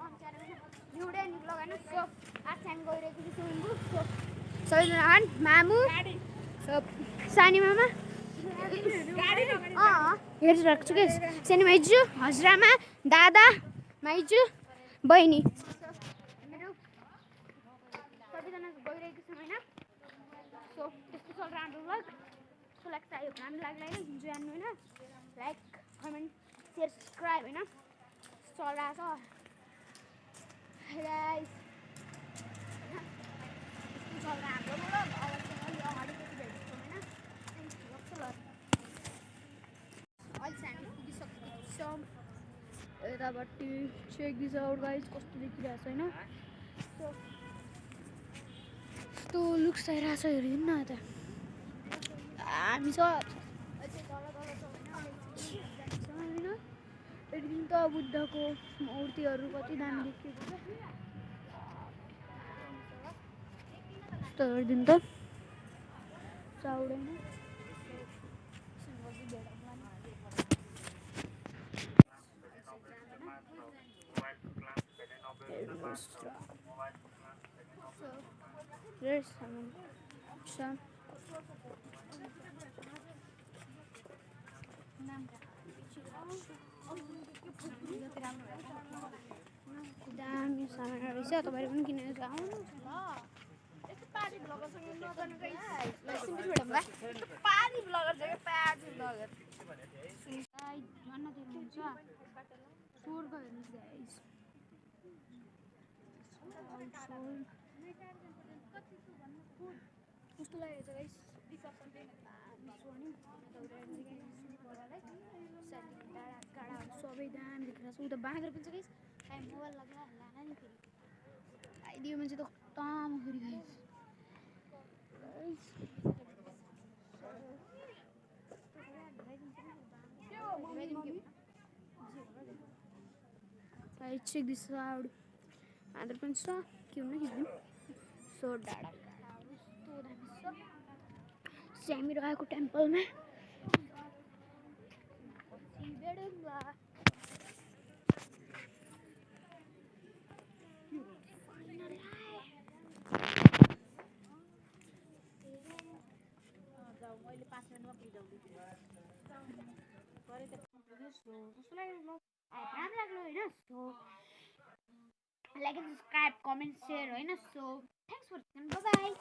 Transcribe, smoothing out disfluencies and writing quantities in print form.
video निक्लो होइन so आज हामी गइरहेको छु स्विमिङ पुल सो सबैजना मामु सानी मामा हेरिरहेको छु कि सानी माइजू हजुरआमा दादा माइजू बहिनी हामीहरू सबैजना गइरहेको छौँ होइन सो त्यस्तो चल्छ हाम्रो भ्लग कस्तो लाग्छ यो राम्रो लाग्यो होइन जान्नु होइन लाइक कमेन्ट सेयर सब्सक्राइब होइन चलिरहेको छ गाइस चल्छ हाम्रो भ्लग अब चाहिँ अलि अगाडिपट्टि भेट्छौँ होइन अहिले चाहिँ हामी पुगिसकेको छौँ यतापट्टि चेक दिस आउट गाइस कस्तो देखिरहेको छ होइन कस्तो लुक्स आइरहेको छ हेरिदिनु न यता हामी छ होइन हेरिदिनु त बुद्धको मूर्तिहरू कति दामी देखिएको छ यस्तो हेरिदिनु त चाउडेन There's some दामी सामान रहेछ तपाईँहरू पनि किनेर आउनु पारी ब्लगर सँग नजानु गाइस सिम्पल भेटौँला पारी ब्लगर जग्गा पारी ब्लगर भन्न दिनुहुन्छ स्वर्ग हेर्नुहोस् गाइस कस्तो लागेको छ गाइस सबै दाम देखेर छ उता बाँदर पनि छ गाइस हामी मोबाइल लगाएर लान नि फेरि आइदियो मान्छे त खत्तम फेरि गाइस चेक दिस आउट बाँदर पनि छ के हुन खिच्दिउँ सो डाँडा हामीहरू आएको टेम्पलमा लाइक सब्सक्राइब कमेन्ट सेयर होइन सो थ्याङ्क्स फर बाई